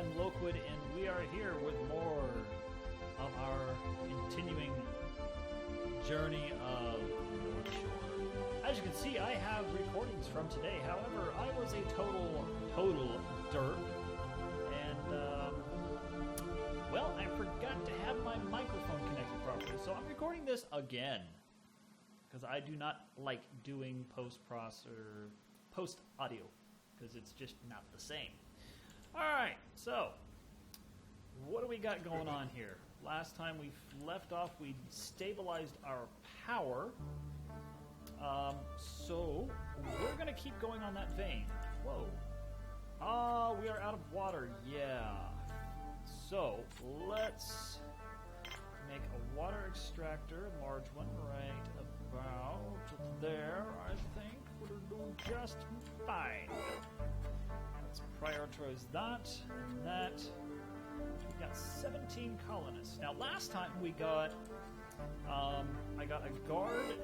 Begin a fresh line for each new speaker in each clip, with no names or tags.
I'm Loquid, and we are here with more of our continuing journey of North Shore. As you can see, I have recordings from today. However, I was a total derp, and well, I forgot to have my microphone connected properly, so I'm recording this again because I do not like doing post audio because it's just not the same. Alright, so what do we got going on here? Last time we left off, we stabilized our power. So we're going to keep going on that vein. Whoa. We are out of water. Yeah. So let's make a water extractor, a large one, right about there, I think. We'll do just fine. Let's prioritize that and that. We got 17 colonists. Now, last time we got, I got a guard,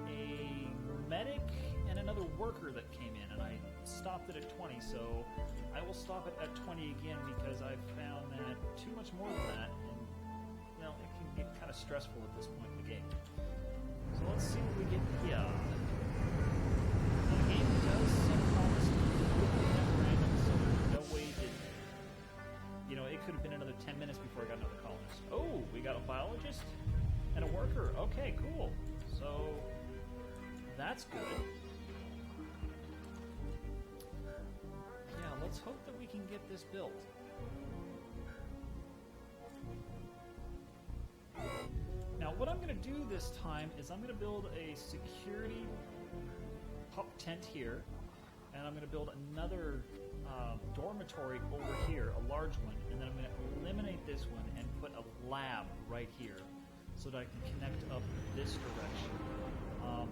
a medic, and another worker that came in, and I stopped it at 20, so I will stop it at 20 again because I found that too much more than that, and, you know, it can get kind of stressful at this point in the game. So let's see what we get here. The game does send colonists at random, so there's no way that, you know, it could have been another 10 minutes before I got another colonist. Oh, we got a biologist and a worker. Okay, cool. So that's good. Yeah, let's hope that we can get this built. Now, what I'm going to do this time is I'm going to build a security tent here, and I'm going to build another dormitory over here, a large one, and then I'm going to eliminate this one and put a lab right here so that I can connect up this direction.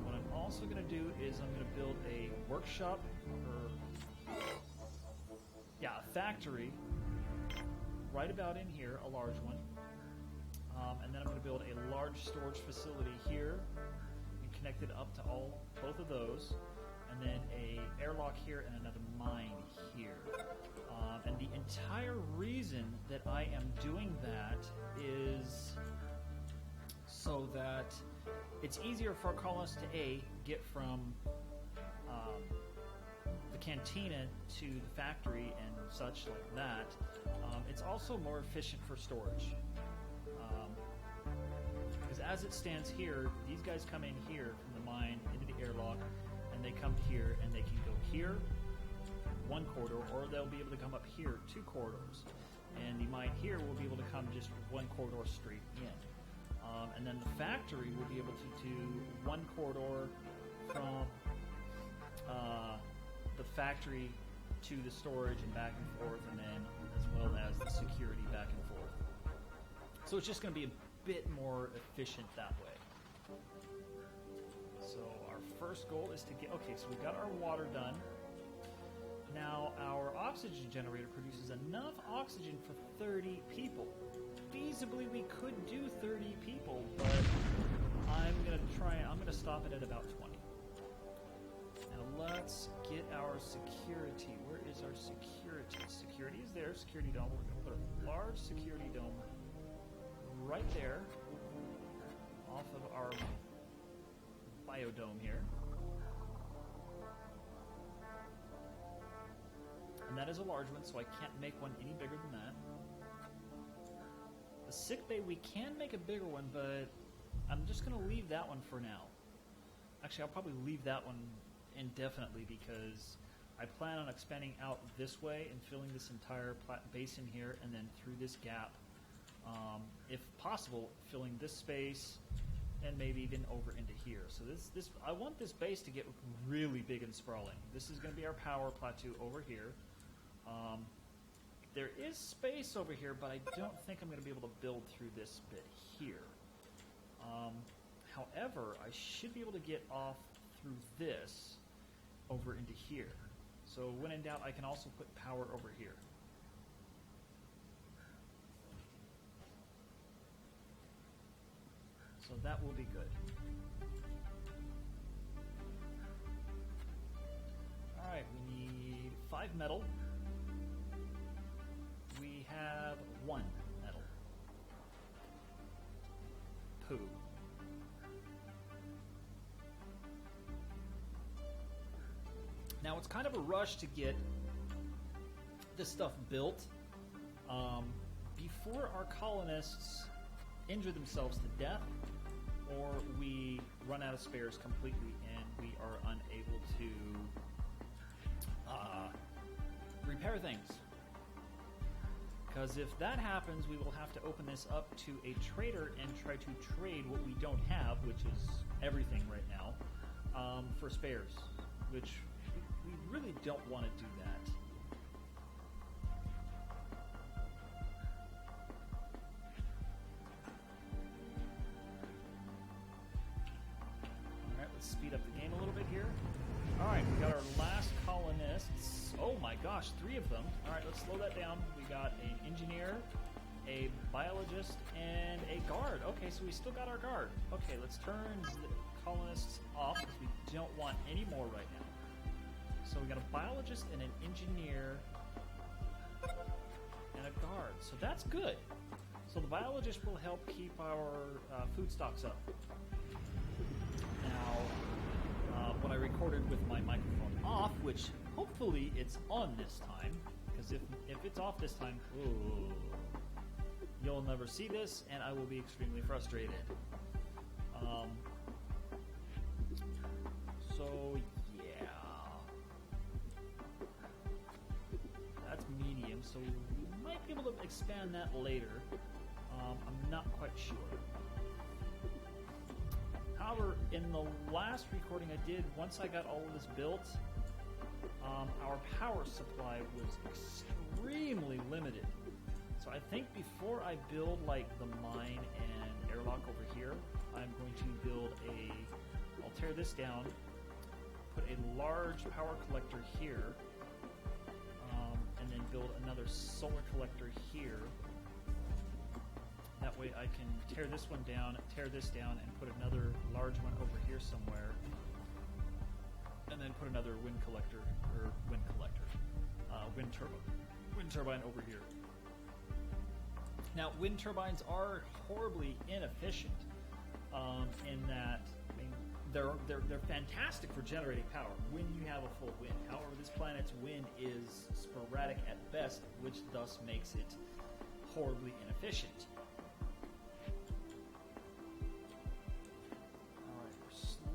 What I'm also going to do is I'm going to build a workshop, or a factory right about in here, a large one. And then I'm going to build a large storage facility here and connect it up to both of those. And then a airlock here and another mine here. And the entire reason that I am doing that is so that it's easier for colonists to get from the cantina to the factory and such like that. It's also more efficient for storage. Because as it stands here, these guys come in here from the mine into the airlock, and they come here, and they can go here, one corridor, or they'll be able to come up here, 2 corridors. And the mine here will be able to come just 1 corridor straight in. And then the factory will be able to do 1 corridor from the factory to the storage and back and forth, and then as well as the security back and forth. So it's just going to be a bit more efficient that way. So our first goal is to get... Okay, so we got our water done. Now our oxygen generator produces enough oxygen for 30 people. Feasibly, we could do 30 people, but I'm going to stop it at about 20. Now let's get our security. Where is our security? Security is there. Security dome. We're going to put a large security dome right there off of our biodome here. And that is a large one, so I can't make one any bigger than that. The sick bay, we can make a bigger one, but I'm just going to leave that one for now. Actually, I'll probably leave that one indefinitely because I plan on expanding out this way and filling this entire basin here and then through this gap. If possible, filling this space and maybe even over into here. So this I want this base to get really big and sprawling. This is going to be our power plateau over here. There is space over here, but I don't think I'm going to be able to build through this bit here. However, I should be able to get off through this over into here. So when in doubt, I can also put power over here. So that will be good. Alright, we need 5 metal. We have 1 metal. Poo. Now it's kind of a rush to get this stuff built before our colonists injure themselves to death, or we run out of spares completely and we are unable to repair things. Because if that happens, we will have to open this up to a trader and try to trade what we don't have, which is everything right now, for spares, which we really don't want to do that. Alright, let's speed up the game a little bit here. Alright, we got our last colonists. Oh my gosh, 3 of them. Alright, let's slow that down. We got an engineer, a biologist, and a guard. Okay, so we still got our guard. Okay, let's turn the colonists off because we don't want any more right now. So we got a biologist and an engineer and a guard. So that's good. So the biologist will help keep our food stocks up. Now, what I recorded with my microphone off, which hopefully it's on this time, because if it's off this time, ooh, you'll never see this, and I will be extremely frustrated. So that's medium, so we might be able to expand that later. I'm not quite sure. However, in the last recording I did, once I got all of this built, our power supply was extremely limited. So I think before I build like the mine and airlock over here, I'm going to build I'll tear this down, put a large power collector here, and then build another solar collector here. That way I can tear this one down, tear this down, and put another large one over here somewhere. And then put another wind turbine over here. Now, wind turbines are horribly inefficient in that, I mean, they're fantastic for generating power when you have a full wind. However, this planet's wind is sporadic at best, which thus makes it horribly inefficient.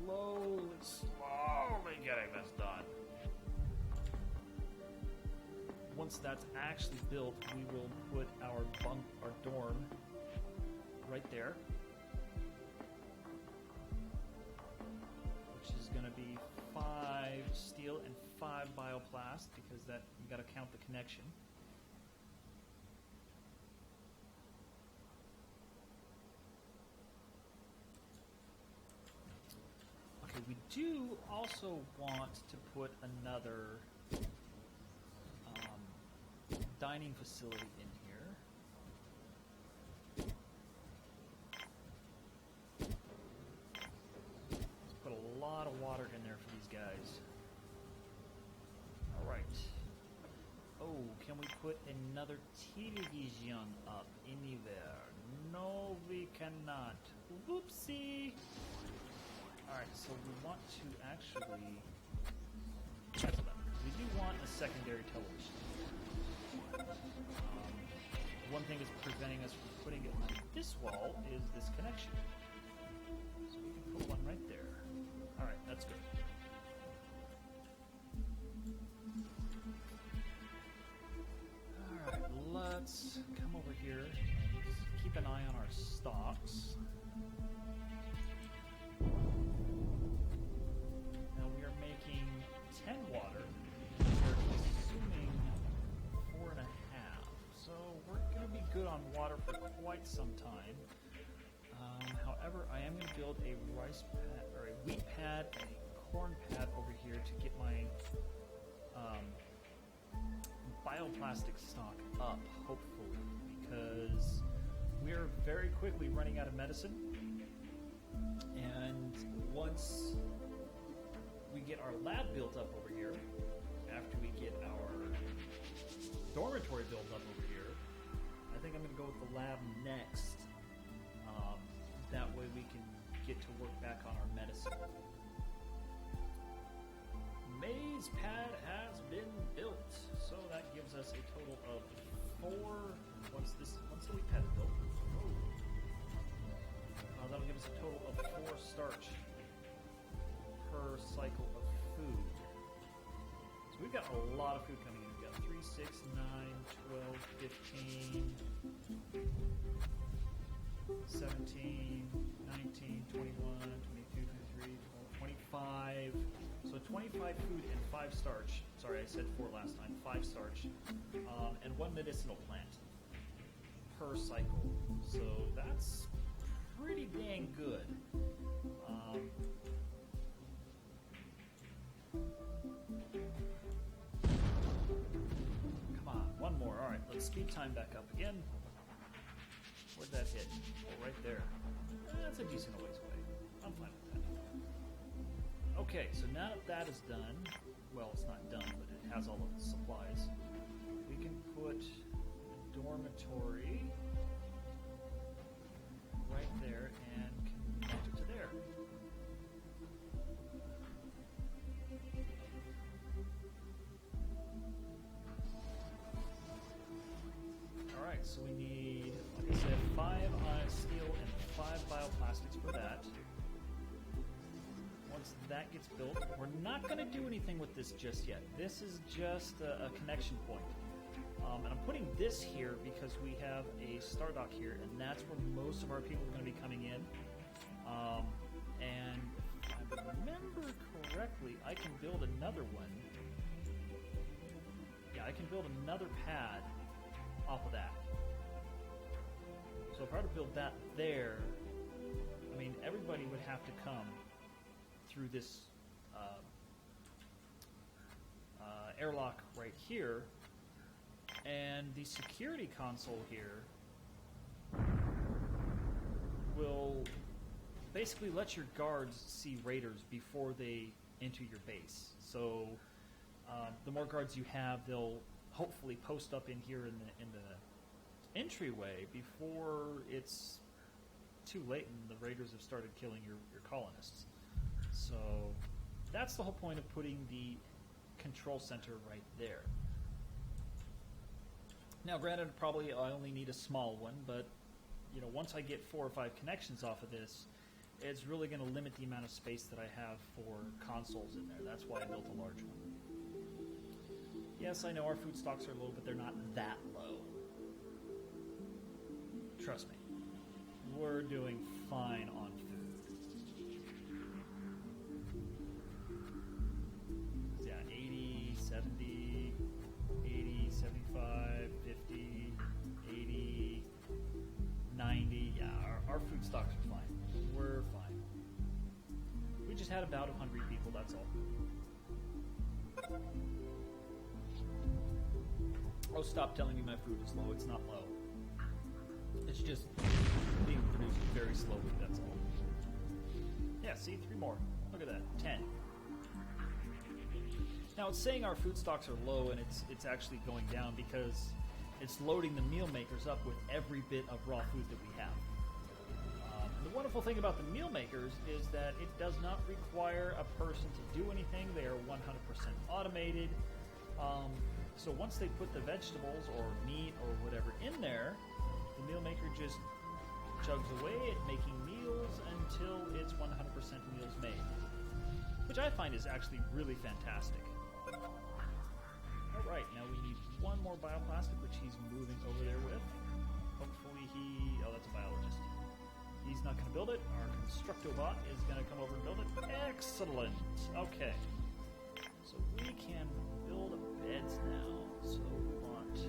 Slowly getting this done. Once that's actually built, we will put our dorm right there, which is going to be 5 steel and 5 bioplast, because that you got to count the connection. We do also want to put another dining facility in here. Let's put a lot of water in there for these guys. Alright. Oh, can we put another television up anywhere? No, we cannot. Whoopsie! Alright, so we want to actually... we do want a secondary television. One thing that's preventing us from putting it on this wall is this connection. So we can put one right there. Alright, that's good. Alright, let's come over here. Keep an eye on our stocks. Now we are making 10 water. We're consuming 4.5. So we're going to be good on water for quite some time. However, I am going to build a rice pad, or a wheat pad, and a corn pad over here to get my bioplastic stock up, hopefully, because we are very quickly running out of medicine. And once we get our lab built up over here, after we get our dormitory built up over here, think I'm going to go with the lab next. That way we can get to work back on our medicine. Maze pad has been built, so that gives us a total of 4. Once the wheat pad is built, that'll give us a total of 4 starch per cycle of food. So we've got a lot of food coming in. We've got 3, 6, 9, 12, 15, 17, 19, 21, 22, 23, 25. So 25 food and 5 starch. Sorry, I said 4 last time. 5 starch. And 1 medicinal plant per cycle. So that's pretty dang good. Come on, 1 more. All right, let's speed time back up again. Where'd that hit? Oh, right there. That's a decent ways away. I'm fine with that. Okay, so now that that is done, well, it's not done, but it has all of the supplies. We can put a dormitory right there and connect it to there. Alright, so we need, like I said, 5 steel and 5 bioplastics for that. Once that gets built, we're not going to do anything with this just yet. This is just a connection point. And I'm putting this here because we have a star dock here, and that's where most of our people are going to be coming in. And if I remember correctly, I can build another one. Yeah, I can build another pad off of that. So if I were to build that there, I mean, everybody would have to come through this airlock right here, and the security console here will basically let your guards see raiders before they enter your base. So the more guards you have, they'll hopefully post up in here in the entryway before it's too late and the raiders have started killing your colonists. So that's the whole point of putting the control center right there. Now, granted, probably I only need a small one, but you know, once I get 4 or 5 connections off of this, it's really going to limit the amount of space that I have for consoles in there. That's why I built a large one. Yes, I know our food stocks are low, but they're not that low. Trust me, we're doing fine on food. Yeah, 80, 70, 80, 75, 50, 80, 90. Yeah, our food stocks are fine. We're fine. We just had a bout of hungry people, that's all. Oh, stop telling me my food is low. It's not low. It's just being produced very slowly, that's all. Yeah, see, 3 more. Look at that, 10. Now, it's saying our food stocks are low, and it's actually going down because it's loading the meal makers up with every bit of raw food that we have. The wonderful thing about the meal makers is that it does not require a person to do anything. They are 100% automated. So once they put the vegetables or meat or whatever in there, the meal maker just chugs away at making meals until it's 100% meals made, which I find is actually really fantastic. All right, now we need 1 more bioplastic, which he's moving over there with. Hopefully oh, that's a biologist. He's not going to build it. Our Constructobot is going to come over and build it. Excellent. Okay. So we can build beds now. So we want 1, 2.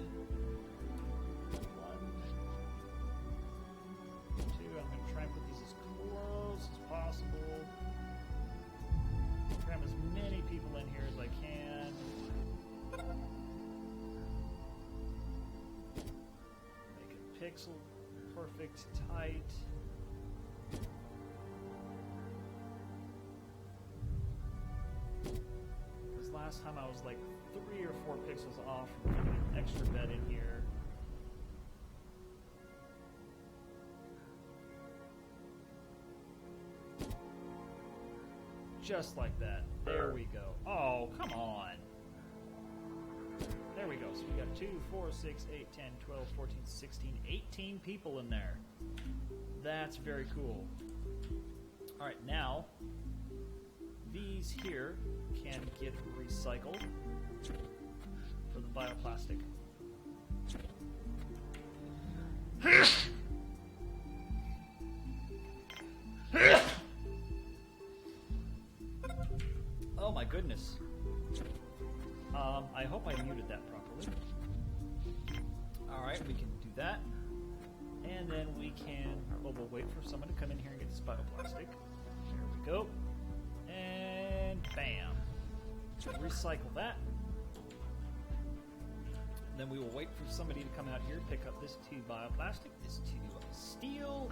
I'm going to try and put these as close as possible. Cram as many people in here as I can. Make it pixel perfect tight. Last time I was like 3 or 4 pixels off from putting an extra bed in here. Just like that. There we go. Oh, come on. There we go. So we got 2, 4, 6, 8, 10, 12, 14, 16, 18 people in there. That's very cool. Alright, now, these here can get recycled for the bioplastic. Oh my goodness. I hope I muted that properly. Alright, we can do that. And then we can... Well, we'll wait for someone to come in here and get this bioplastic. There we go. And bam. Recycle that. Then we will wait for somebody to come out here, pick up this 2 bioplastic, this 2 steel,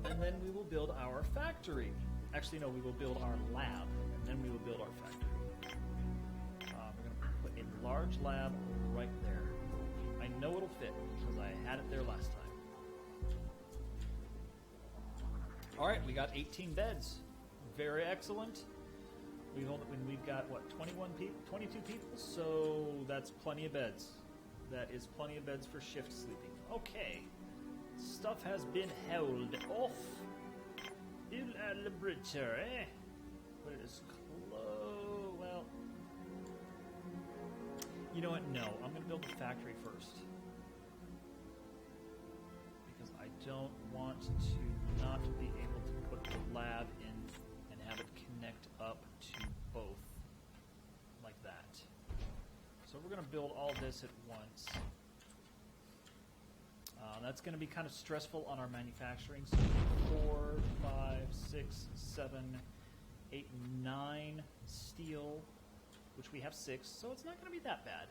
and then we will build our factory. Actually, no, we will build our lab, and then we will build our factory. We're going to put a large lab right there. I know it'll fit, because I had it there last time. Alright, we got 18 beds. Very excellent. We've got, what, 21 people, 22 people? So that's plenty of beds. That is plenty of beds for shift sleeping. Okay. Stuff has been held off in a laboratory. But it is close. Well, you know what? No, I'm going to build the factory first. Because I don't want to not be able to put the lab in and have it connect up to both like that. So we're going to build all this at once. That's going to be kind of stressful on our manufacturing. So 4, 5, 6, 7, 8, 9 steel, which we have 6, so it's not going to be that bad.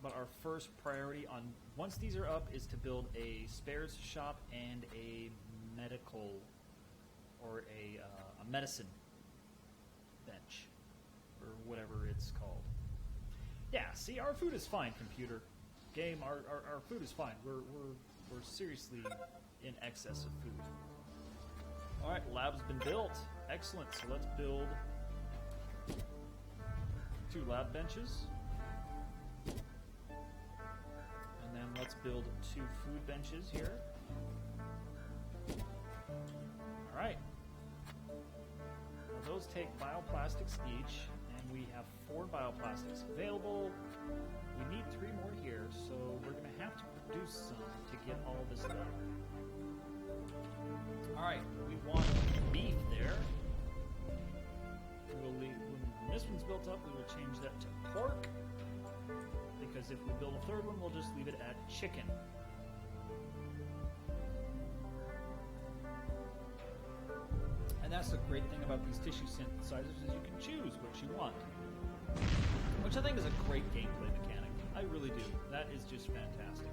But our first priority on, once these are up, is to build a spares shop and a medical, or a medicine bench, or whatever it's called. Yeah, see, our food is fine, computer. Game, our food is fine. We're seriously in excess of food. Alright, lab's been built. Excellent, so let's build 2 lab benches. And then let's build 2 food benches here. Alright. Those take bioplastics each, and we have 4 bioplastics available. We need 3 more here, so we're going to have to produce some to get all this done. Alright, we want beef there. We will leave, when this one's built up, we will change that to pork, because if we build a 3rd one, we'll just leave it at chicken. And that's the great thing about these tissue synthesizers, is you can choose what you want. Which I think is a great gameplay mechanic. I really do. That is just fantastic.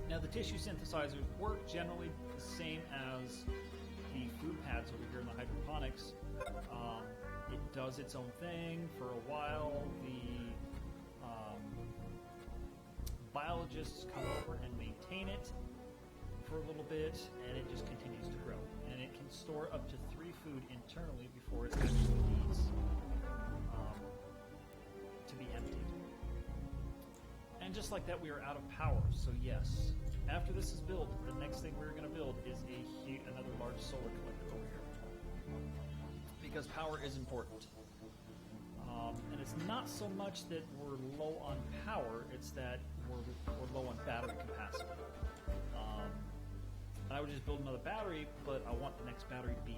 Now the tissue synthesizers work generally the same as the food pads over here in the hydroponics. It does its own thing for a while. The biologists come over and maintain it for a little bit, and it just continues to grow. And it can store up to 3 food internally before it actually needs to be emptied. And just like that, we are out of power. So yes, after this is built, the next thing we're going to build is another large solar collector over here, because power is important. And it's not so much that we're low on power; it's that we're low on battery capacity. I would just build another battery, but I want the next battery to be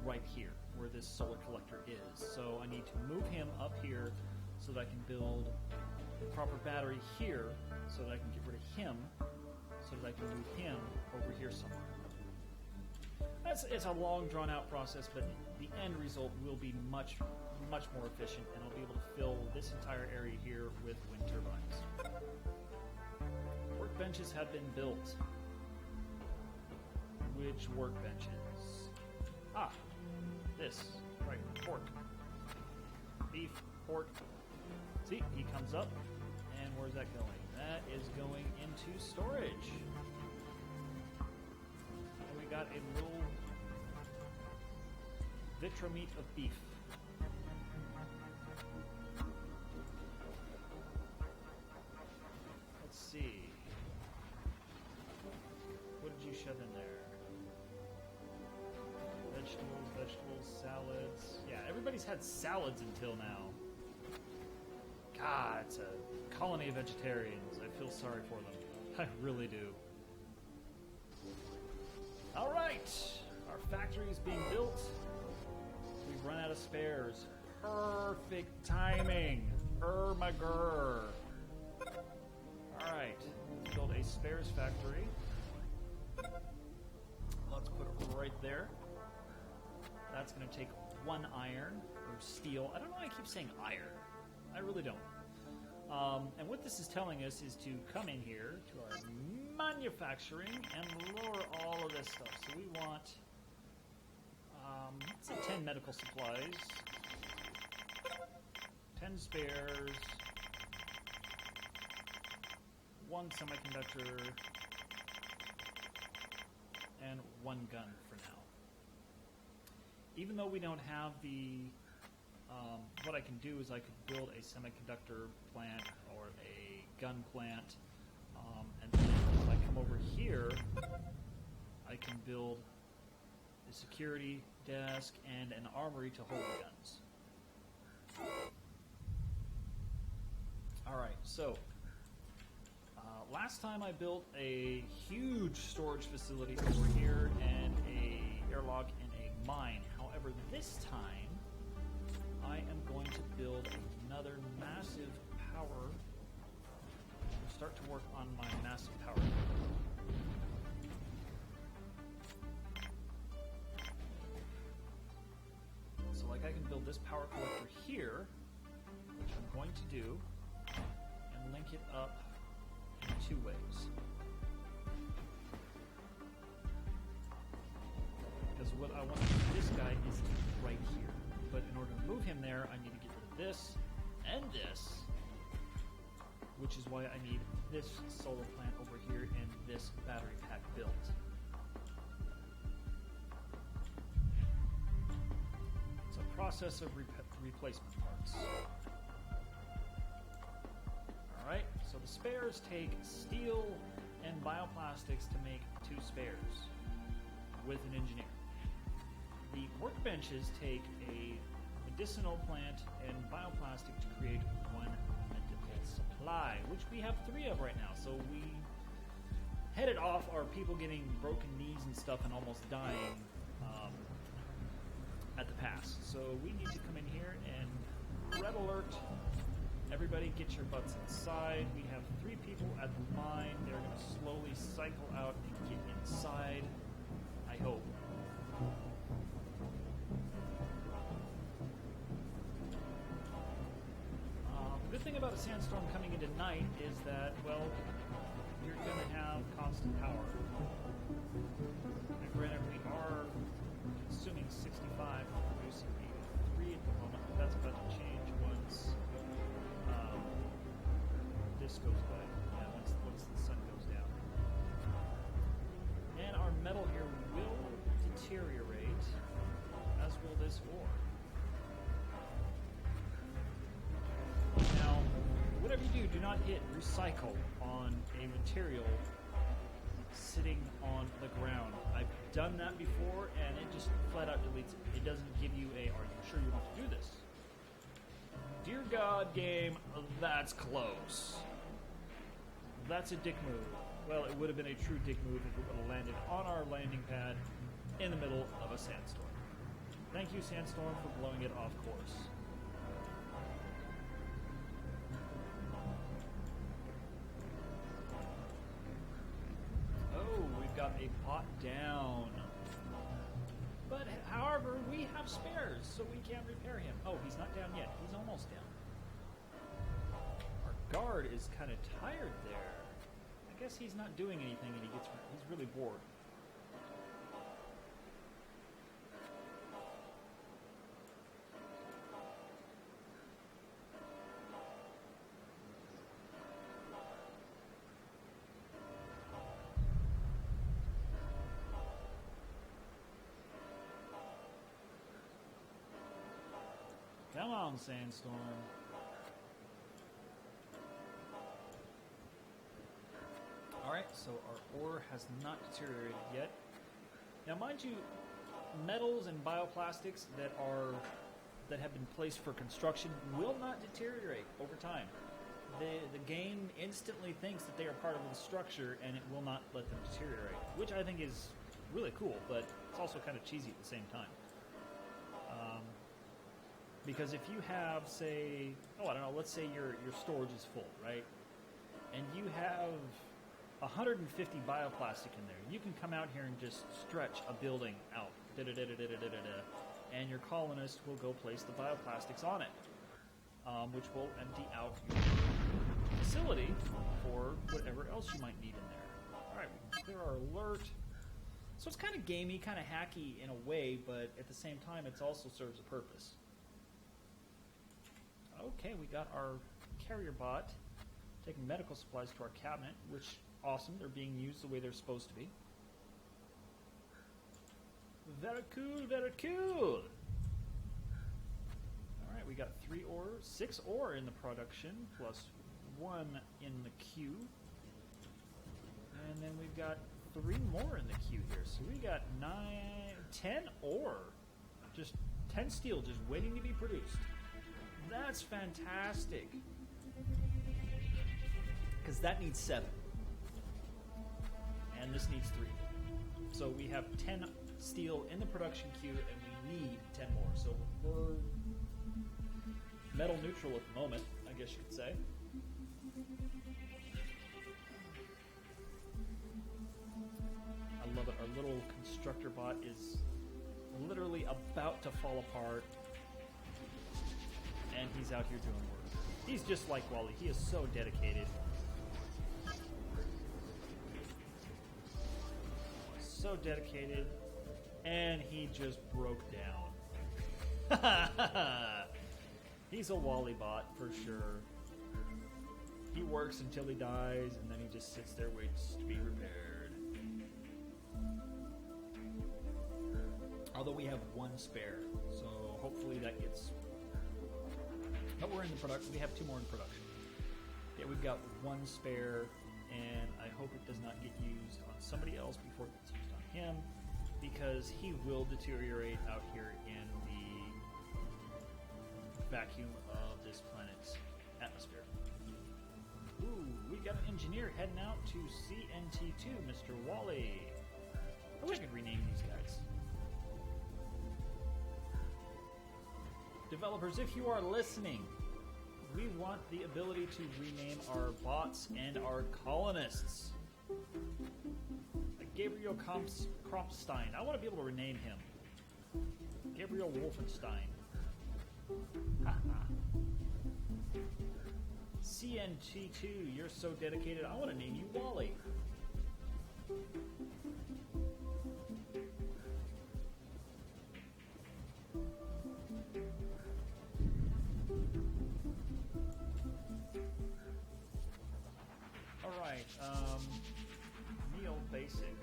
right here, where this solar collector is. So I need to move him up here so that I can build the proper battery here, so that I can get rid of him, so that I can move him over here somewhere. It's a long, drawn-out process, but the end result will be much more efficient, and I'll be able to fill this entire area here with wind turbines. Workbenches have been built. Which workbenches? Ah, this. Right, pork. Beef, pork. See, he comes up, and where's that going? That is going into storage. got a little vitra meat of beef. Let's see. What did you shove in there? Vegetables, salads. Yeah, everybody's had salads until now. God, it's a colony of vegetarians. I feel sorry for them. I really do. Alright, our factory is being built. We've run out of spares. Perfect timing. Ermager. Alright, let's build a spares factory. Let's put it right there. That's going to take 1 iron, or steel. I don't know why I keep saying iron. I really don't. And what this is telling us is to come in here to our manufacturing and lower all of this stuff. So we want, let's say 10 medical supplies, 10 spares, 1 semiconductor, and 1 gun for now. Even though we don't have the, what I can do is I could build a semiconductor plant or a gun plant, and then if I come over here, I can build a security desk and an armory to hold the guns. Alright, so, last time I built a huge storage facility over here and a airlock and a mine. However, this time I am going to build another massive power. I'll start to work on my massive power. So like I can build this power collector here, which I'm going to do, and link it up in 2 ways. Because what I want to do with this guy is right here. But in order to move him there, I need to get rid of this and this, which is why I need this solar plant over here and this battery pack built. It's a process of replacement parts. Alright, so the spares take steel and bioplastics to make 2 spares with an engineer. The workbenches take a medicinal plant and bioplastic to create 1 medical supply, which we have 3 of right now. So we headed off our people getting broken knees and stuff and almost dying at the pass. So we need to come in here and red alert. Everybody get your butts inside. We have 3 people at the mine. They're going to slowly cycle out and get inside, I hope. The good thing about a sandstorm coming into night is that, well, you're going to have constant power. And granted, we are consuming 65 and producing 83 at the moment, but that's about to change once this goes by. Yeah, once the sun goes down. And our metal here will deteriorate, as will this ore. Now, whatever you do not hit recycle on a material sitting on the ground. I've done that before, and it just flat out deletes it. It doesn't give you a, are you sure you want to do this? Dear God, game, that's close. That's a dick move. Well, it would have been a true dick move if it would have landed on our landing pad in the middle of a sandstorm. Thank you, Sandstorm, for blowing it off course. Got a pot down. But however, we have spares, so we can repair him. Oh, he's not down yet. He's almost down. Our guard is kind of tired there. I guess he's not doing anything and he's really bored. on, Sandstorm. Alright, so our ore has not deteriorated yet. Now, mind you, metals and bioplastics that have been placed for construction will not deteriorate over time. The game instantly thinks that they are part of the structure, and it will not let them deteriorate, which I think is really cool, but it's also kind of cheesy at the same time. Because if you have, say, I don't know, let's say your storage is full, right? And you have 150 bioplastic in there. You can come out here and just stretch a building out, and your colonist will go place the bioplastics on it, which will empty out your facility for whatever else you might need in there. All right, we can clear our alert. So it's kind of gamey, kind of hacky in a way, but at the same time, it also serves a purpose. Okay, we got our carrier bot taking medical supplies to our cabinet, which awesome. They're being used the way they're supposed to be. Very cool, very cool. All right, we got 6 ore in the production, plus 1 in the queue. And then we've got 3 more in the queue here. So we got 10 ore. Just 10 steel just waiting to be produced. That's fantastic. Because that needs 7. And this needs 3. So we have 10 steel in the production queue, and we need 10 more. So we're metal neutral at the moment, I guess you could say. I love it. Our little constructor bot is literally about to fall apart, and he's out here doing work. He's just like Wally. He is so dedicated. So dedicated, and he just broke down. He's a Wally bot for sure. He works until he dies, and then he just sits there, waits to be repaired. Although we have 1 spare, so hopefully that gets... But we're in the production. We have 2 more in production. Yeah, we've got 1 spare, and I hope it does not get used on somebody else before it gets used on him, because he will deteriorate out here in the vacuum of this planet's atmosphere. Ooh, we got an engineer heading out to CNT2, Mr. Wally. I wish I could rename these guys. Developers, if you are listening, we want the ability to rename our bots and our colonists. Like Gabriel Kropstein. I want to be able to rename him. Gabriel Wolfenstein. CNT2, you're so dedicated. I want to name you Wally. Alright, meal basic.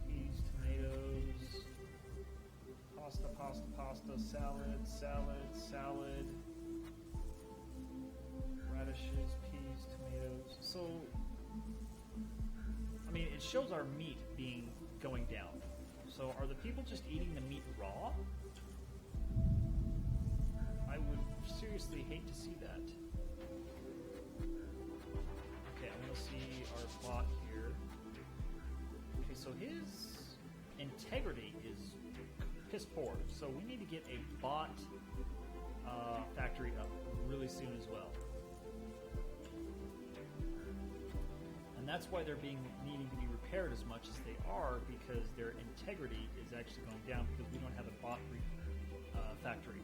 Peas, tomatoes, pasta, salad, radishes, peas, tomatoes. So, I mean, it shows our meat going down. So are the people just eating the meat raw? I would seriously hate to see that. Okay, I want to see our bot here. Okay, so his integrity is piss poor. So we need to get a bot factory up really soon as well. And that's why they're needing to be repaired as much as they are, because their integrity is actually going down because we don't have a bot factory.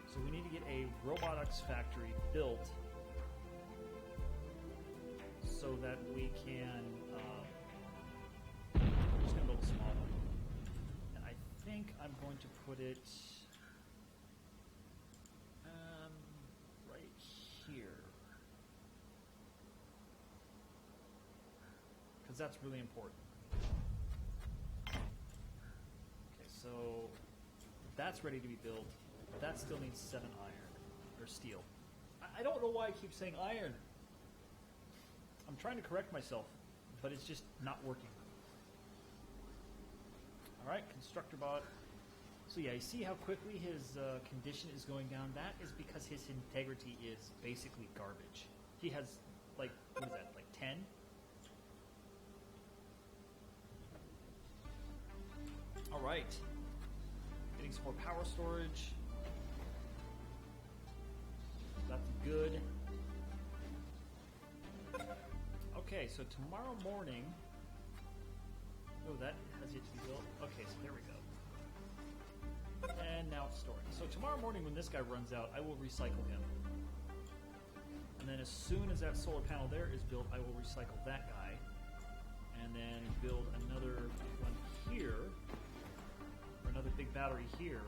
So we need to get a robotics factory built so that we can... I'm just going to build a small one. And I think I'm going to put it right here. Because that's really important. Okay, so That's ready to be built. That still needs 7 iron. Or steel. I don't know why I keep saying iron. I'm trying to correct myself, but it's just not working. Alright, constructor bot. So yeah, you see how quickly his condition is going down? That is because his integrity is basically garbage. He has, like, what is that, like 10? Alright. Getting some more power storage. That's good. Okay, so tomorrow morning... Oh, that has yet to be built. Okay, so there we go. And now it's storing. So tomorrow morning when this guy runs out, I will recycle him. And then as soon as that solar panel there is built, I will recycle that guy. And then build another one here. Or another big battery here.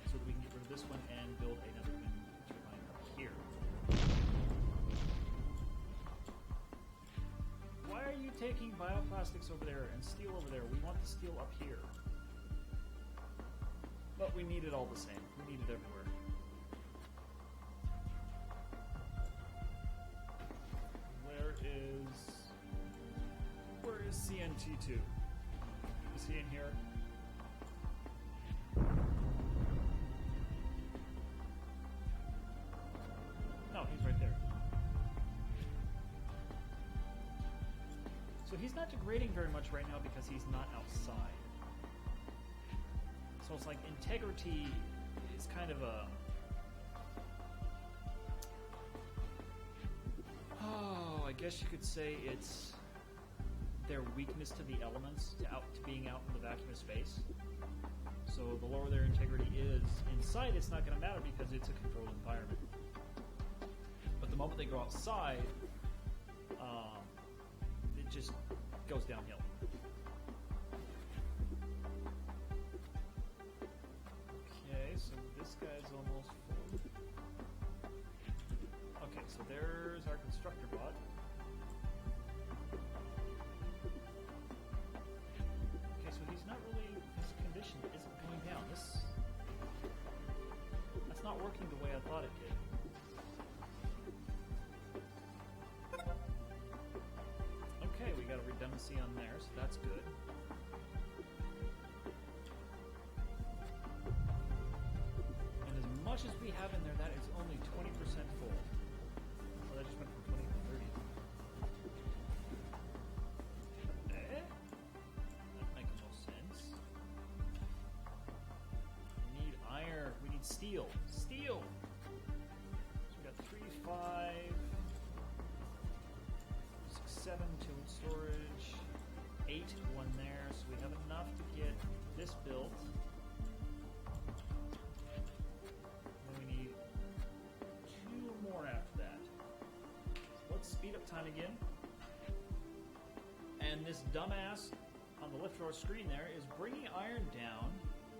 So that we can get rid of this one and build another wind turbine up here. Why are you taking bioplastics over there and steel over there? We want the steel up here. But we need it all the same. We need it everywhere. Where is CNT2? Is he in here? No, he's right there. So he's not degrading very much right now because he's not outside. So it's like integrity is kind of a... Oh, I guess you could say it's their weakness to the elements, to being out in the vacuum of space. So the lower their integrity is inside, it's not going to matter because it's a controlled environment. But the moment they go outside, it just goes downhill. Okay, so this guy's almost full. Okay, so there's our constructor bot. Okay, so he's not really, his condition isn't going down. That's not working the way I thought it did. Okay, we got a redundancy on there, so that's good. And as much as we have in there, that is only 20% full. Well, that just went from 20 to 30. That makes no sense. We need iron. We need steel. Steel! So we got 3, 5, 6, 7, 2 in storage, 8, 1 there, so we have enough to get this built. And then we need 2 more after that. So let's speed up time again. And this dumbass on the left of our screen there is bringing iron down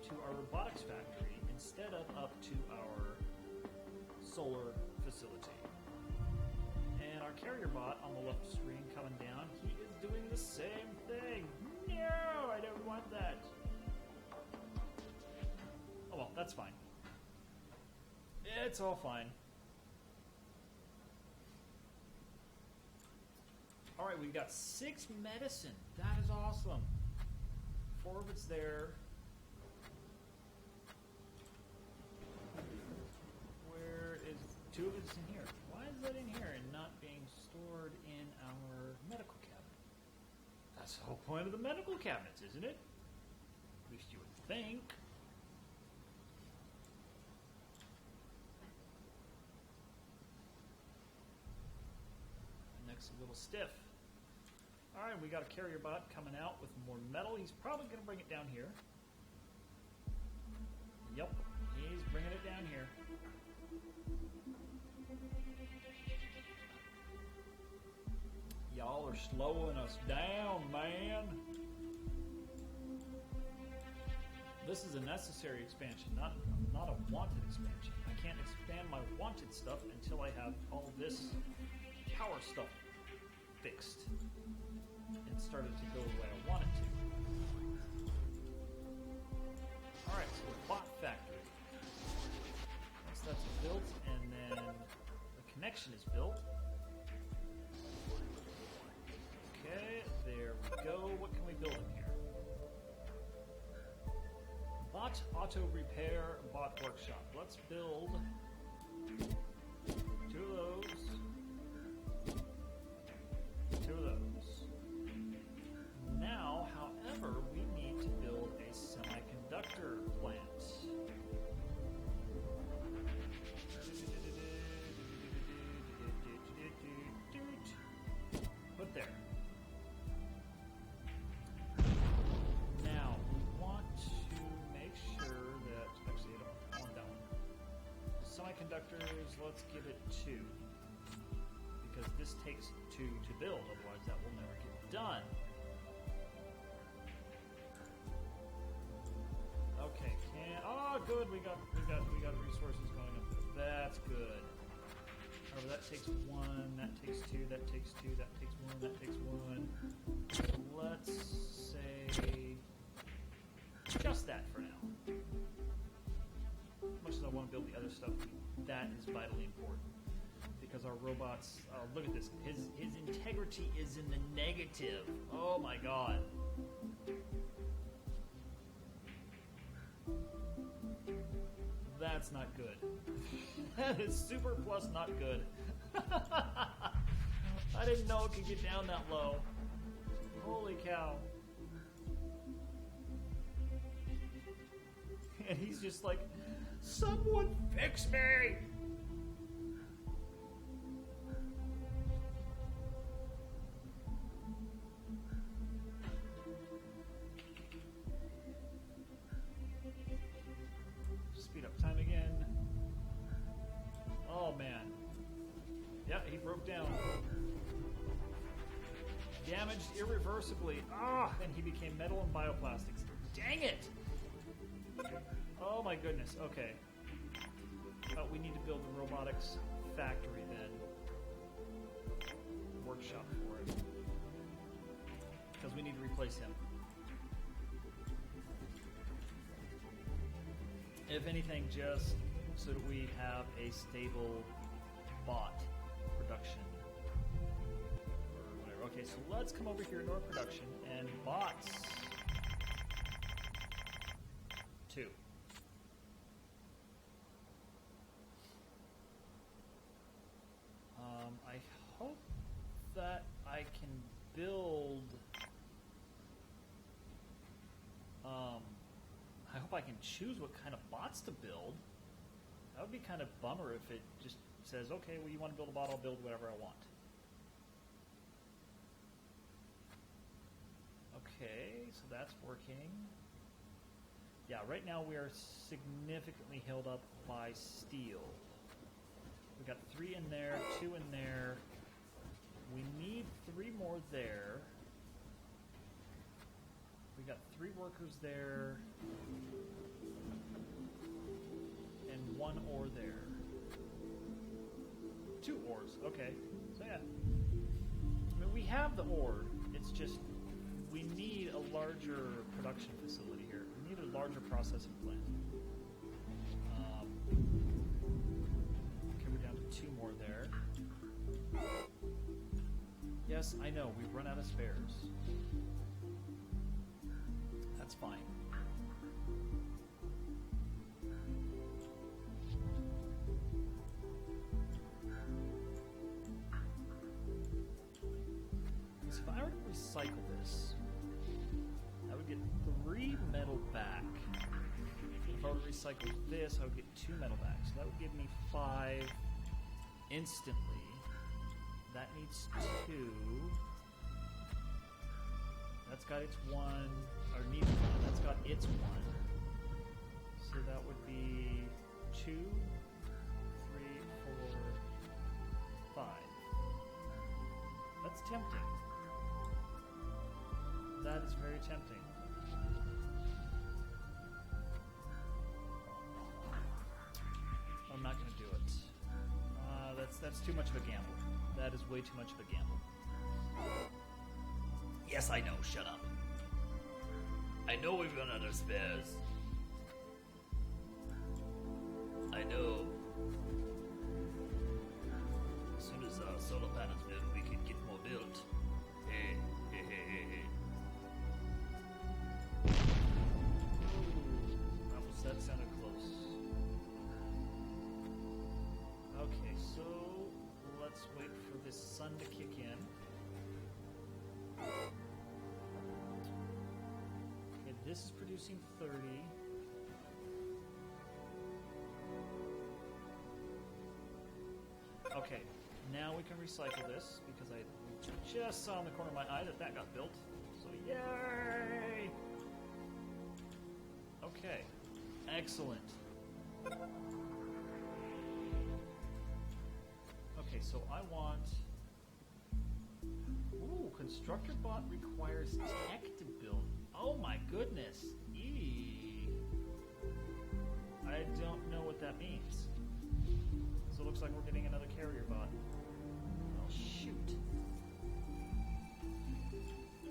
to our robotics factory instead of up to our solar facility. And our carrier bot on the left screen coming down, he is doing the same thing. No, I don't want that. Oh well, that's fine. It's all fine. Alright, we've got 6 medicine. That is awesome. 4 of it's there. Where is 2 of it's in here? Why is that in here and not being stored in our medical cabinet? That's the whole point of the medical cabinets, isn't it? At least you would think. Next, a little stiff. Alright, we got a carrier bot coming out with more metal. He's probably going to bring it down here. Yep, he's bringing it down here. Y'all are slowing us down, man. This is a necessary expansion, not a wanted expansion. I can't expand my wanted stuff until I have all this power stuff fixed and started to go the way I want it to. production is built. Okay, there we go. What can we build in here? Bot auto repair, bot workshop. Let's build 2 of those. 2 of those. Now, however, we need to build a semiconductor plant. Put there. Now, we want to make sure that, actually I don't want that one. Semiconductors, let's give it 2. Because this takes 2 to build, otherwise that will never get done. Okay, oh good, we got resources going up there. That's good. However, that takes 1, that takes 2, that takes 2, that takes 1, that takes 1. Let's say just that for now. As much as I want to build the other stuff, that is vitally important. Because our robots, look at this, his integrity is in the negative. Oh my god. That's not good. That is super plus not good. I didn't know it could get down that low. Holy cow. And he's just like, someone fix me! Speed up time again. Oh man. Yeah, he broke down. Damaged irreversibly. And he became metal and bioplastics. Dang it! Oh my goodness, okay. We need to build a robotics factory then. Workshop for it. Because we need to replace him. If anything, just so that we have a stable bot production. Or whatever. Okay, so let's come over here to our production and bots 2. I hope that I can build. I hope I can choose what kind of bots to build. That would be kind of bummer if it just says, okay, well, you want to build a bot, I'll build whatever I want. Okay, so that's working. Yeah, right now we are significantly held up by steel. We got 3 in there, 2 in there. We need 3 more there. We got 3 workers there. And 1 ore there. 2 ores, okay. So yeah. I mean, we have the ore. It's just we need a larger production facility here. We need a larger processing plant. Okay, we're down to 2 more there. Yes, I know, we've run out of spares. That's fine. So if I were to recycle this, I would get 3 metal back. If I were to recycle this, I would get 2 metal back. So that would give me 5 instantly. That needs 2. That's got its 1, or needs 1. That's got its 1. So that would be 2, 3, 4, 5. That's tempting. That is very tempting. I'm not going to do it. That's too much of a gamble. That is way too much of a gamble. Yes, I know. Shut up. I know we've run out of spares. I know. solar panels built, we can get more built. Hey, hey, hey, hey, hey. That sounded close. Okay, so let's wait for this sun to kick in. Okay, this is producing 30. Okay, now we can recycle this because I just saw in the corner of my eye that got built. So yay! Okay. Excellent. Okay, so I want... Ooh, constructor bot requires tech to build. Oh my goodness. Eee. I don't know what that means. So it looks like we're getting another carrier bot. Oh, shoot.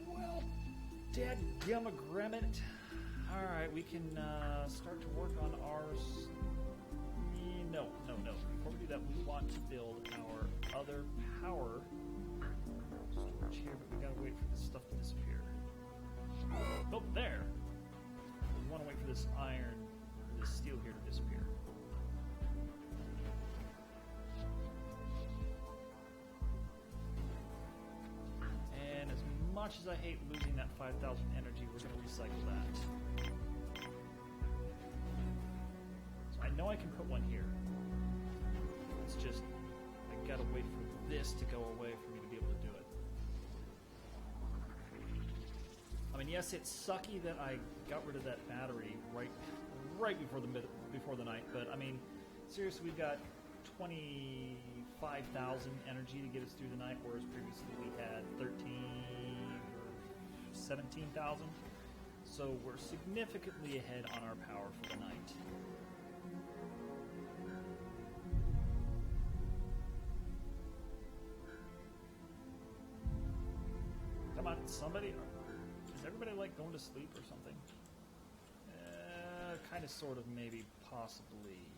Well, dadgummagremmit. Alright, we can start to work on ours. No. Before we do that, we want to build our other power storage here, but we gotta wait for this stuff to disappear. Oh, there! We want to wait for this iron, this steel here to disappear. And as much as I hate losing that 5,000 energy, we're going to recycle that. So I know I can put one here. It's just, I gotta wait for this to go away for me to be able to do it. I mean, yes, it's sucky that I got rid of that battery right before the night, but I mean, seriously, we've got 25,000 energy to get us through the night, whereas previously we had 13 or 17,000. So we're significantly ahead on our power for the night. Come on, somebody. Is everybody like going to sleep or something? Kind of, sort of, maybe, possibly.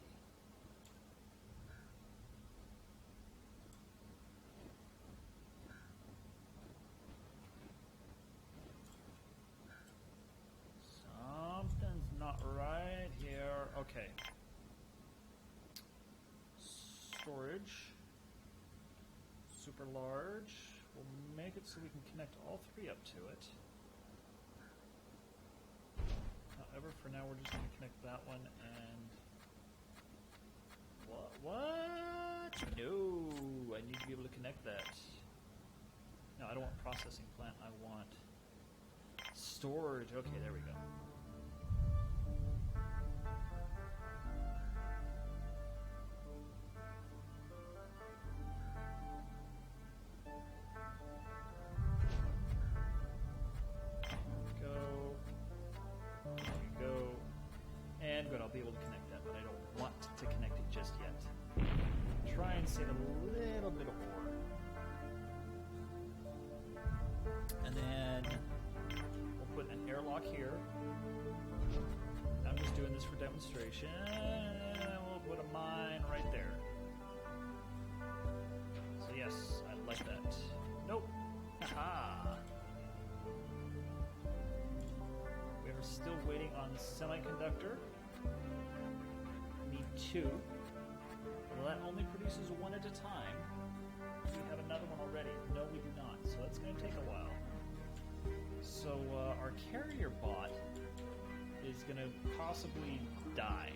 Something's not right here. Okay. Storage. Super large. We'll make it so we can connect all three up to it. However, for now we're just going to connect that one and... What? No! I need to be able to connect that. No, I don't want processing plant. I want storage. Okay, there we go. I'll be able to connect that, but I don't want to connect it just yet. Try and save a little bit of ore. And then we'll put an airlock here. I'm just doing this for demonstration. We'll put a mine right there. So yes, I like that. Nope. Haha. We're still waiting on the semiconductor. Need 2. Well, that only produces 1 at a time. We have another one already. No, we do not. So that's going to take a while. So our carrier bot is going to possibly die.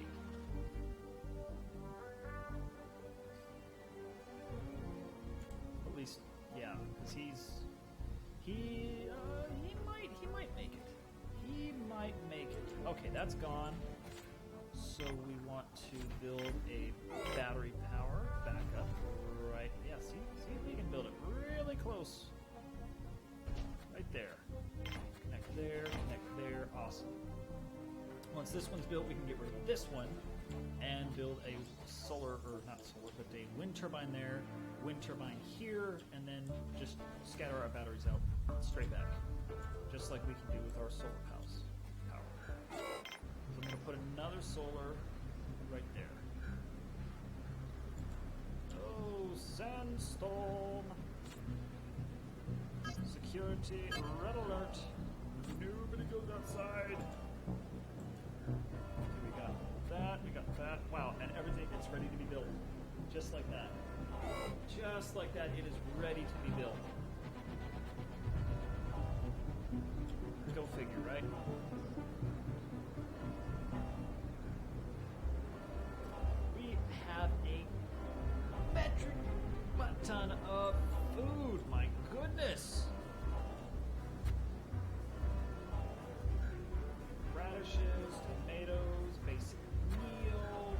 At least, yeah, because he might make it. He might make it. Okay, that's gone. So we want to build a battery power backup right. Yeah, see if we can build it really close. Right there. Connect there. Awesome. Once this one's built, we can get rid of this one and build a not solar, but a wind turbine there, wind turbine here, and then just scatter our batteries out straight back. Just like we can do with our solar power. So I'm going to put another solar right there. Oh, Sandstorm. Security, red alert. Nobody goes outside. Okay, we got that, we got that. Wow, and everything is ready to be built. Just like that. Just like that, it is ready to be built. Go figure, right? We have a metric ton of food. My goodness. Radishes, tomatoes, basic meal,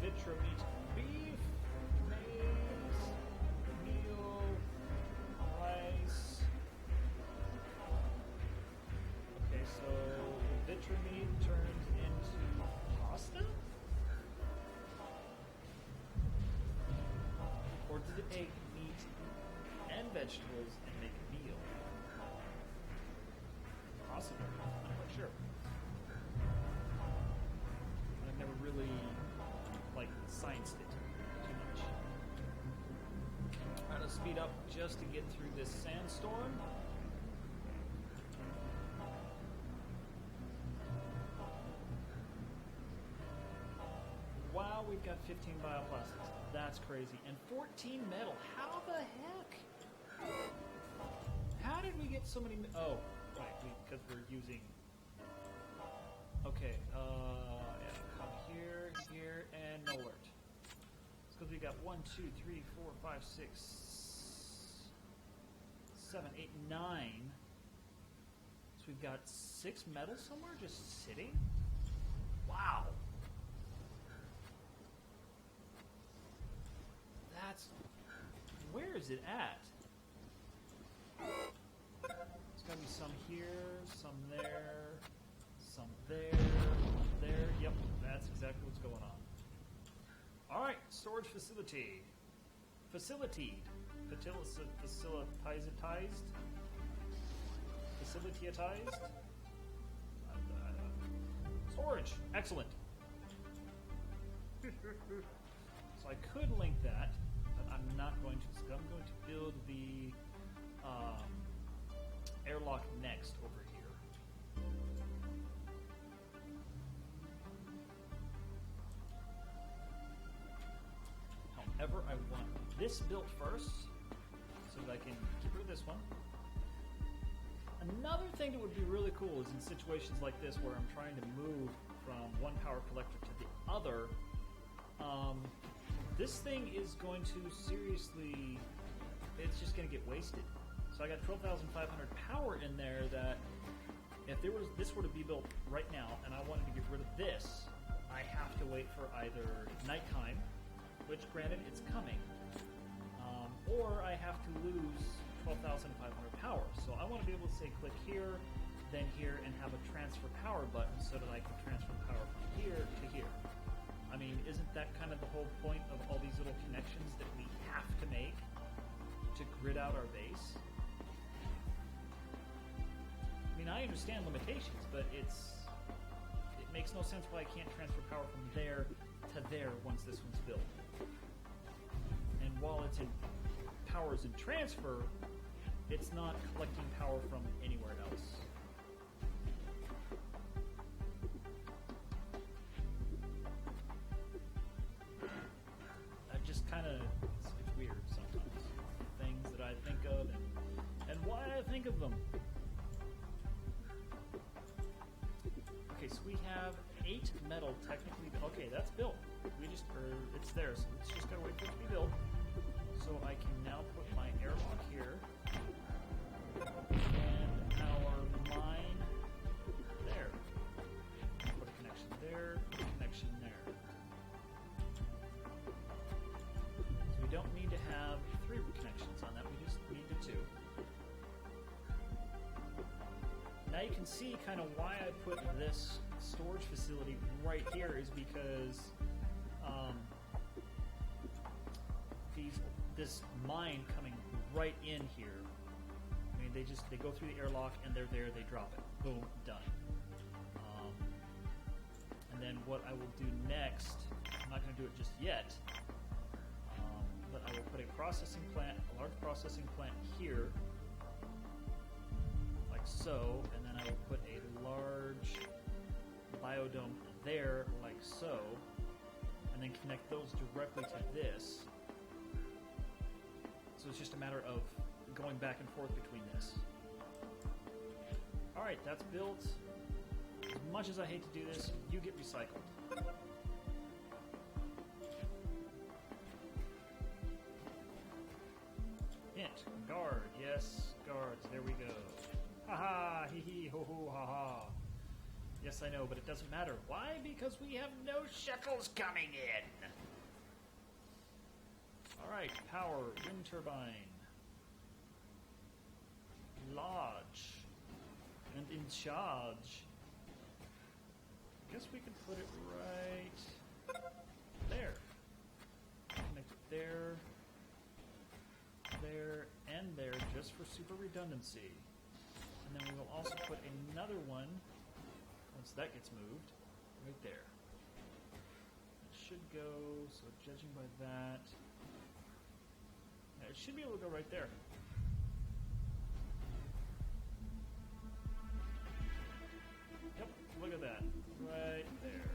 vitra meat, beef, maize, meal, rice. Okay, so vitra meat turns into pasta? Or did it make meat and vegetables and make a meal? Possibly. I'm not quite sure. I've never really, scienced it too much. Alright, let's speed up just to get through this sandstorm. Wow, we've got 15 bioplastics. That's crazy. And 14 metal. How the heck? How did we get so many... Oh, right, because we're using... Okay, yeah, come here, here, and no alert. It's because we got 1, 2, 3, 4, 5, 6, 7, 8, 9. So we've got 6 metal somewhere just sitting? Wow. That's... Where is it at? There's gotta be some here, some there, some there, there. Yep, that's exactly what's going on. Alright, storage facility. Facilitied. Facilitized? Facilitized? Storage. Excellent. So I could link that, but I'm not going to. So I'm going to build the airlock next over here. However, I want this built first so that I can get rid of this one. Another thing that would be really cool is in situations like this where I'm trying to move from one power collector to the other, this thing is going to seriously, it's just going to get wasted. So I got 12,500 power in there that if this were to be built right now and I wanted to get rid of this, I have to wait for either nighttime, which granted it's coming, or I have to lose 12,500 power. So I want to be able to say click here, then here, and have a transfer power button so that I can transfer power from here to here. I mean, isn't that kind of the whole point of all these little connections that we have to make to grid out our base? I mean, I understand limitations, but it makes no sense why I can't transfer power from there to there once this one's built. And while it's in powers in transfer, it's not collecting power from anywhere else. It's weird sometimes. Things that I think of and why I think of them. Okay, so we have 8 metal technically. Okay, that's built. It's there, so it's just gotta wait for it to be built. So I can now put my airlock here and our mine there. Put a connection there, put a connection there. So we don't need to have 3 connections on that, we just need the 2. Now you can see kind of why I put this storage facility right here is because this mine coming right in here. I mean, they go through the airlock and they're there. They drop it. Boom, done. And then what I will do next, I'm not going to do it just yet. put a processing plant, a large processing plant here, like so, and then I will put a large biodome there, like so, and then connect those directly to this. So it's just a matter of going back and forth between this. Alright, that's built. As much as I hate to do this, you get recycled. Hint, guard, yes, guards, there we go. Haha, hee hee, ho ho, ha ha. Yes, I know, but it doesn't matter. Why? Because we have no shuttles coming in. Alright, power, wind turbine. Large. And in charge. I guess we could put it right there. Connect it there, there, and there, just for super redundancy. And then we will also put another one, once that gets moved, right there. It should go, so judging by that, yeah, it should be able to go right there. Yep, look at that. Right there.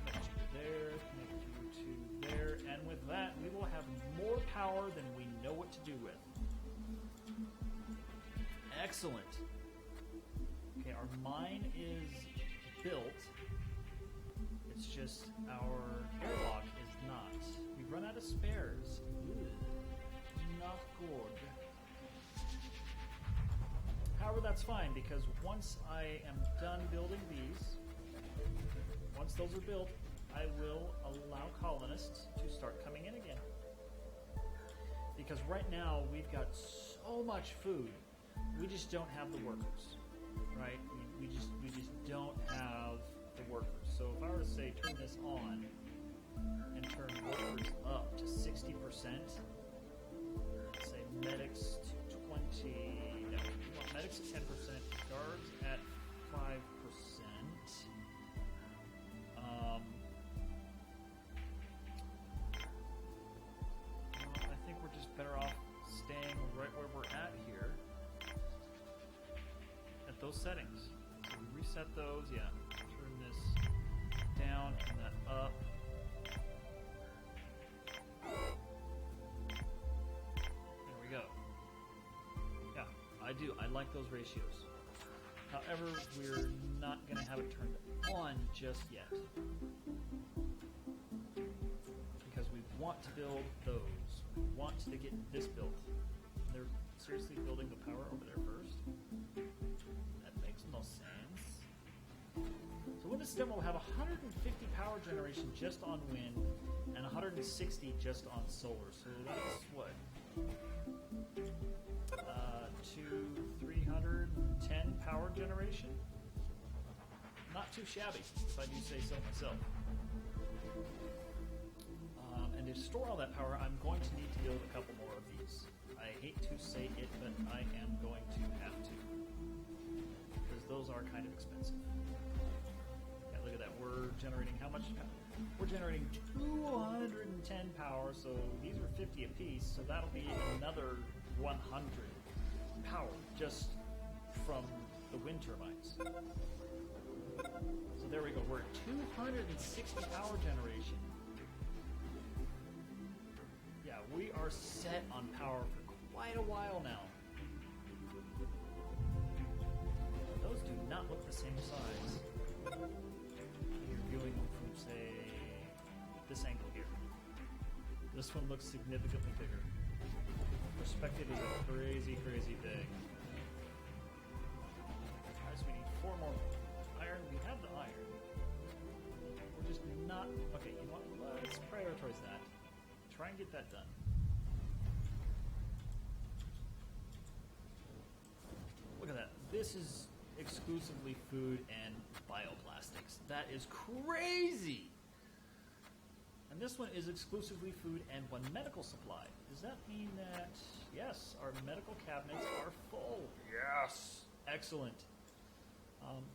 Connect you there, connect you to there, and with that, we will have more power than we know what to do with. Excellent. Okay, our mine is built. It's just our airlock is not. We've run out of spares. Ooh, not good. However, that's fine, because once I am done building these, once those are built, I will allow colonists to start coming in again. Because right now, we've got so much food, we just don't have the workers, right? We just don't have the workers. So if I were to say turn this on and turn workers up to 60%, say medics to 20, no, we want medics at 10%, guards at 5%. I think we're just better off staying right where we're at here at those settings. So we reset those, yeah. Turn this down and that up. There we go. Yeah, I do. I like those ratios. However, we're not going to have it turned on just yet. Because we want to build those. We want to get this built. They're seriously building the power over there first. That makes no sense. So with this demo, we'll have 150 power generation just on wind and 160 just on solar. So that's what? 310 power generation? Not too shabby, if I do say so myself. And to store all that power, I'm going to need to build a couple more of these. I hate to say it, but I am going to have to. Because those are kind of expensive. Yeah, look at that. We're generating how much power? We're generating 210 power, so these are 50 apiece, so that'll be another 100 power just from the wind turbines. So there we go. We're at 260 power generation. Yeah, we are set on power for quite a while now. Those do not look the same size. You're viewing them from, say, this angle here. This one looks significantly bigger. Perspective is crazy, crazy big. Alright, so we need 4 more iron. We have the iron. We're just not... Okay, you know what? Let's prioritize that. Try and get that done. Look at that. This is exclusively food and bioplastics. That is crazy! And this one is exclusively food and 1 medical supply. Does that mean that, yes, our medical cabinets are full? Yes! Excellent.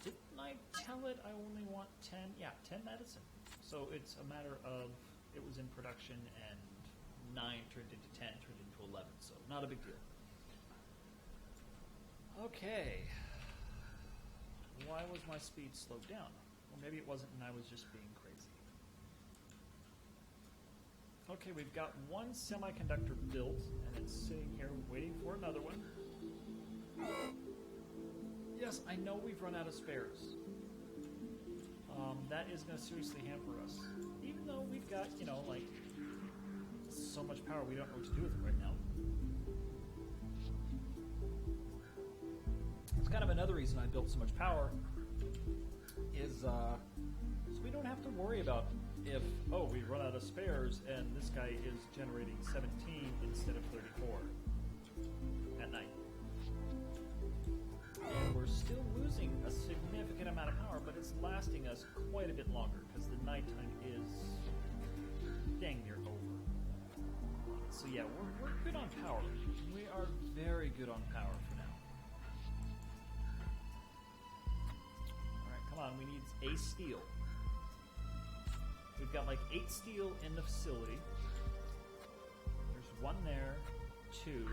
Didn't I tell it I only want 10? Yeah, 10 medicine. So it's a matter of it was in production and 9 turned into 10, turned into 11, so not a big deal. Okay. Why was my speed slowed down? Or maybe it wasn't and I was just being crazy. Okay, we've got one semiconductor built, and it's sitting here waiting for another one. Yes, I know we've run out of spares. That is going to seriously hamper us. Even though we've got, you know, like, so much power, we don't know what to do with it right now. It's kind of another reason I built so much power is so we don't have to worry about if, oh, we run out of spares and this guy is generating 17 instead of 34 at night. And we're still losing a significant amount of power, but it's lasting us quite a bit longer because the nighttime is dang near over. So yeah, we're good on power. We are very good on power for now. Alright, come on, we need a steel. We've got like 8 steel in the facility. There's 1 there, 2.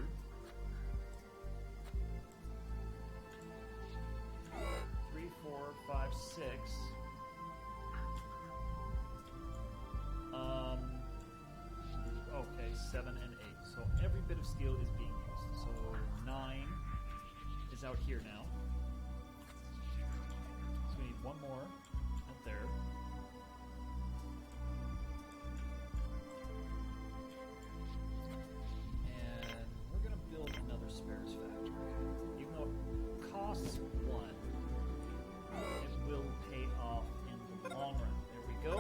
3, 4, 5, 6. Okay, 7 and 8. So every bit of steel is being used. So 9 is out here now. So we need 1 more out there. And we're going to build another spares factory. Even though it costs 1, it will pay off in the long run. There we go.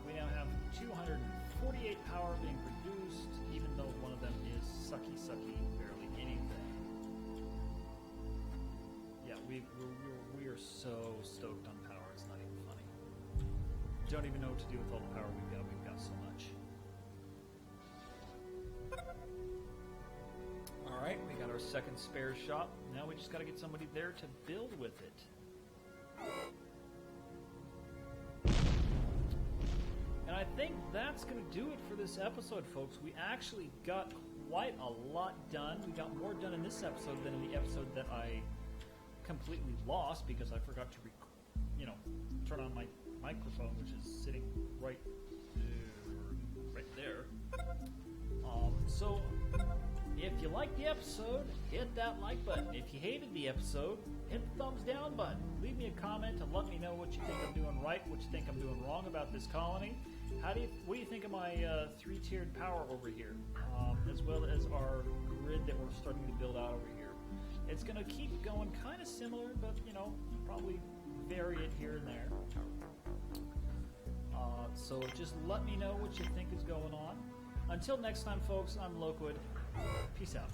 We now have 248 power being produced, even though one of them is sucky, barely anything. Yeah, we are so stoked on power, it's not even funny. Don't even know what to do with all the power we've got so much. Alright, we got our second spare shop. Now we just got to get somebody there to build with it. And I think that's going to do it for this episode, folks. We actually got quite a lot done. We got more done in this episode than in the episode that I completely lost because I forgot to, turn on my microphone, which is sitting right there. So, if you liked the episode, hit that like button. If you hated the episode, hit the thumbs down button. Leave me a comment and let me know what you think I'm doing right, what you think I'm doing wrong about this colony. What do you think of my 3-tiered power over here, as well as our grid that we're starting to build out over here? It's going to keep going kind of similar, but, probably vary it here and there. So just let me know what you think is going on. Until next time, folks, I'm Loquid. Peace out.